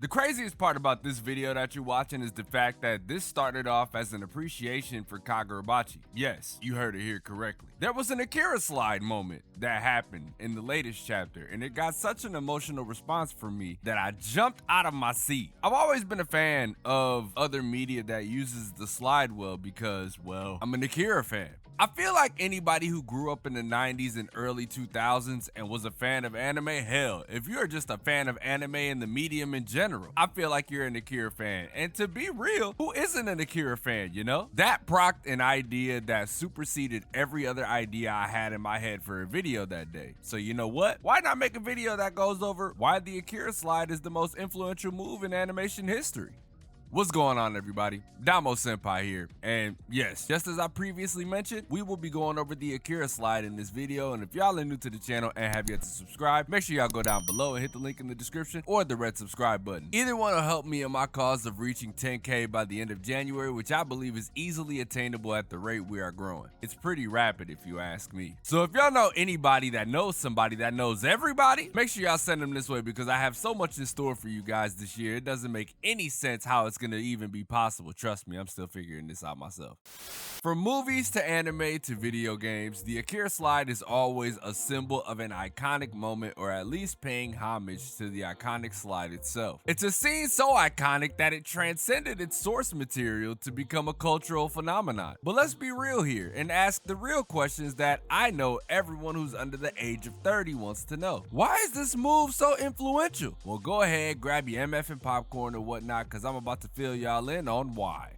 The craziest part about this video that you're watching is the fact that this started off as an appreciation for Kagurabachi. Yes, you heard it here correctly. There was an Akira Slide moment that happened in the latest chapter, and it got such an emotional response from me that I jumped out of my seat. I've always been a fan of other media that uses the slide well because, well, I'm an Akira fan. I feel like anybody who grew up in the 90s and early 2000s and was a fan of anime, hell, if you're just a fan of anime and the medium in general, I feel like you're an Akira fan. And to be real, who isn't an Akira fan, you know? That procked an idea that superseded every other idea I had in my head for a video that day. So you know what? Why not make a video that goes over why the Akira Slide is the most influential move in animation history? What's going on, everybody? DomoSenpai here, and yes, just as I previously mentioned, we will be going over the Akira Slide in this video, and if y'all are new to the channel and have yet to subscribe, make sure y'all go down below and hit the link in the description or the red subscribe button. Either one will help me in my cause of reaching 10K by the end of January, which I believe is easily attainable at the rate we are growing. It's pretty rapid if you ask me. So if y'all know anybody that knows somebody that knows everybody, make sure y'all send them this way because I have so much in store for you guys this year. It doesn't make any sense how it's gonna even be possible. Trust me, I'm still figuring this out myself. From movies to anime to video games, the Akira Slide is always a symbol of an iconic moment, or at least paying homage to the iconic slide itself. It's a scene so iconic that it transcended its source material to become a cultural phenomenon. But let's be real here and ask the real questions that I know everyone who's under the age of 30 wants to know. Why is this move so influential? Well, go ahead, grab your MF and popcorn or whatnot, because I'm about to fill y'all in on why.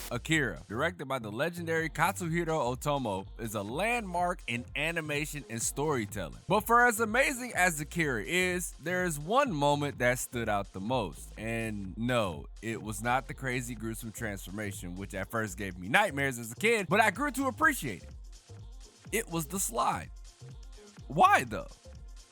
Akira, directed by the legendary Katsuhiro Otomo, is a landmark in animation and storytelling. But for as amazing as Akira is, there is one moment that stood out the most. And no, it was not the crazy gruesome transformation, which at first gave me nightmares as a kid, but I grew to appreciate it. It was the slide. Why though?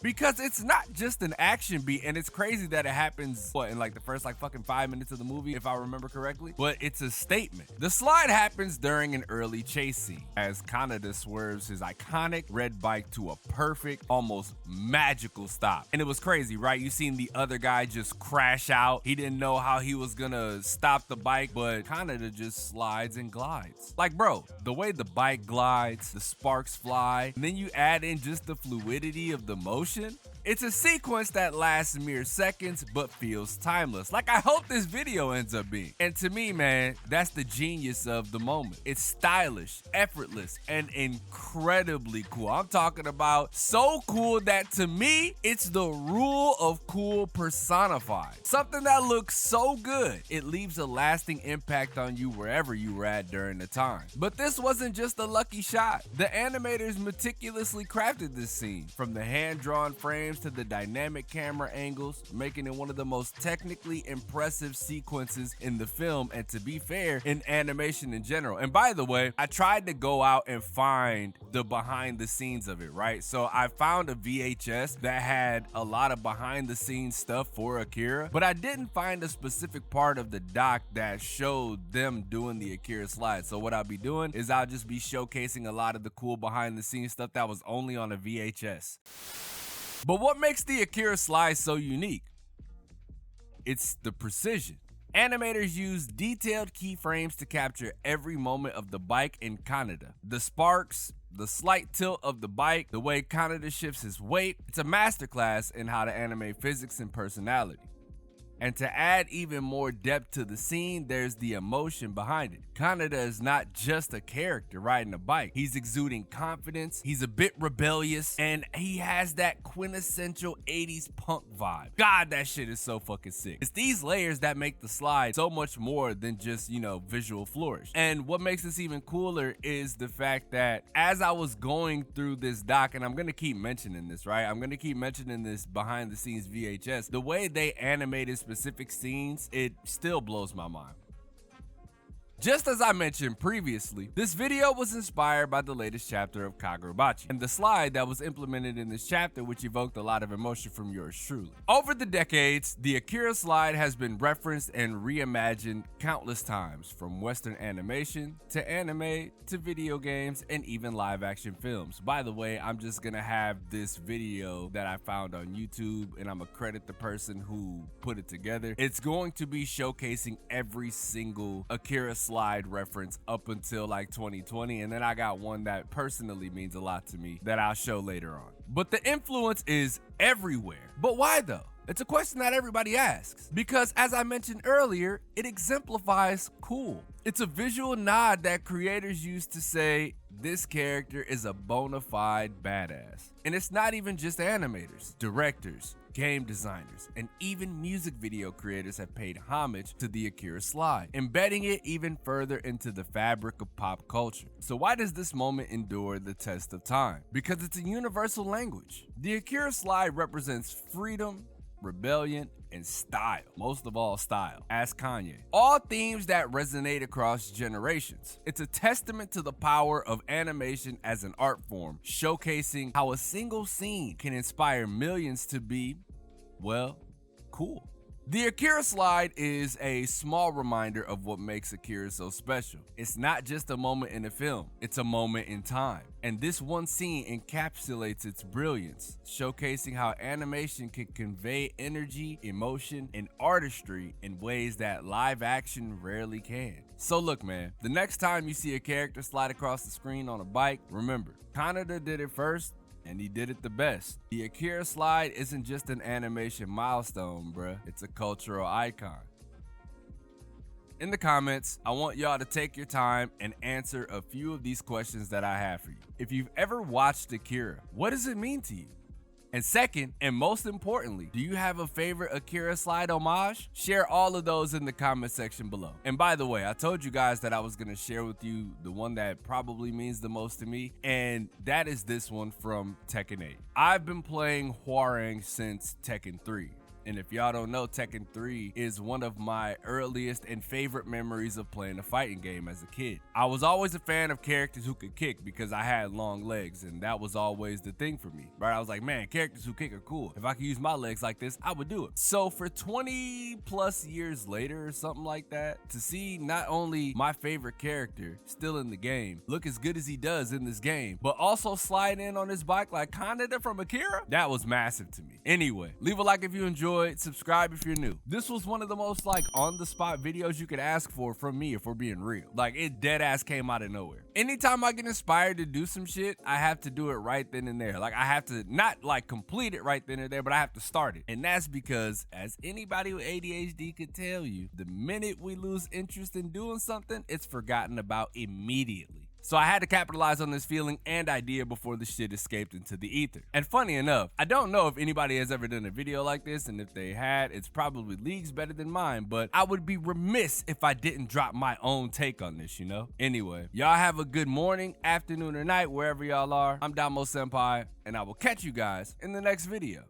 Because it's not just an action beat, and it's crazy that it happens, in like the first fucking 5 minutes of the movie, if I remember correctly, but it's a statement. The slide happens during an early chase scene, as Kaneda swerves his iconic red bike to a perfect, almost magical stop. And it was crazy, right? You seen the other guy just crash out. He didn't know how he was gonna stop the bike, but Kaneda just slides and glides. Like, bro, the way the bike glides, the sparks fly, and then you add in just the fluidity of the motion. It's a sequence that lasts mere seconds but feels timeless, like I hope this video ends up being. And to me, man, that's the genius of the moment. It's stylish, effortless, and incredibly cool. I'm talking about so cool that to me, it's the rule of cool personified. Something that looks so good, it leaves a lasting impact on you wherever you were at during the time. But this wasn't just a lucky shot. The animators meticulously crafted this scene, from the hand-drawn frames to the dynamic camera angles, making it one of the most technically impressive sequences in the film, and to be fair, in animation in general. And by the way, I tried to go out and find the behind the scenes of it, right? So I found a VHS that had a lot of behind the scenes stuff for Akira, but I didn't find a specific part of the doc that showed them doing the Akira Slide. So what I'll be doing is I'll just be showcasing a lot of the cool behind the scenes stuff that was only on a VHS. But what makes the Akira Slide so unique? It's the precision. Animators use detailed keyframes to capture every moment of the bike and Kaneda. The sparks, the slight tilt of the bike, the way Kaneda shifts his weight. It's a masterclass in how to animate physics and personality. And to add even more depth to the scene, there's the emotion behind it. Kaneda is not just a character riding a bike. He's exuding confidence, he's a bit rebellious, and he has that quintessential 80s punk vibe. God, that shit is so fucking sick. It's these layers that make the slide so much more than just, visual flourish. And what makes this even cooler is the fact that as I was going through this doc, and I'm gonna keep mentioning this, right? I'm gonna keep mentioning this behind the scenes VHS, the way they animated specific scenes, it still blows my mind. Just as I mentioned previously, this video was inspired by the latest chapter of Kagurabachi and the slide that was implemented in this chapter, which evoked a lot of emotion from yours truly. Over the decades, the Akira Slide has been referenced and reimagined countless times, from Western animation to anime to video games and even live action films. By the way, I'm just gonna have this video that I found on YouTube, and I'm gonna credit the person who put it together. It's going to be showcasing every single Akira Slide reference up until like 2020, and then I got one that personally means a lot to me that I'll show later on. But the influence is everywhere. But why though? It's a question that everybody asks, because as I mentioned earlier, it exemplifies cool. It's a visual nod that creators use to say this character is a bona fide badass. And it's not even just animators, directors, game designers, and even music video creators have paid homage to the Akira Slide, embedding it even further into the fabric of pop culture. So why does this moment endure the test of time? Because it's a universal language. The Akira Slide represents freedom, rebellion, and style. Most of all, style. Ask Kanye. All themes that resonate across generations. It's a testament to the power of animation as an art form, showcasing how a single scene can inspire millions to be, well, cool. The Akira Slide is a small reminder of what makes Akira so special. It's not just a moment in a film, it's a moment in time. And this one scene encapsulates its brilliance, showcasing how animation can convey energy, emotion, and artistry in ways that live action rarely can. So look, man, the next time you see a character slide across the screen on a bike, remember, Kaneda did it first, and he did it the best. The Akira Slide isn't just an animation milestone, bruh. It's a cultural icon. In the comments, I want y'all to take your time and answer a few of these questions that I have for you. If you've ever watched Akira, what does it mean to you? And second, and most importantly, do you have a favorite Akira Slide homage? Share all of those in the comment section below. And by the way, I told you guys that I was gonna share with you the one that probably means the most to me, and that is this one from Tekken 8. I've been playing Hwoarang since Tekken 3. And if y'all don't know, Tekken 3 is one of my earliest and favorite memories of playing a fighting game as a kid. I was always a fan of characters who could kick because I had long legs, and that was always the thing for me, right? I was like, man, characters who kick are cool. If I could use my legs like this, I would do it. So for 20 plus years later or something like that, to see not only my favorite character still in the game look as good as he does in this game, but also slide in on his bike like Kaneda from Akira, that was massive to me. Anyway, leave a like if you enjoyed. Subscribe if you're new. This was one of the most like on the spot videos you could ask for from me if we're being real. Like it dead ass came out of nowhere. Anytime I get inspired to do some shit, I have to do it right then and there. Like I have to not like complete it right then and there, but I have to start it. And that's because, as anybody with ADHD could tell you, the minute we lose interest in doing something, it's forgotten about immediately. So I had to capitalize on this feeling and idea before the shit escaped into the ether. And funny enough, I don't know if anybody has ever done a video like this, and if they had, it's probably leagues better than mine, but I would be remiss if I didn't drop my own take on this, you know? Anyway, y'all have a good morning, afternoon, or night, wherever y'all are. I'm DomoSenpai, and I will catch you guys in the next video.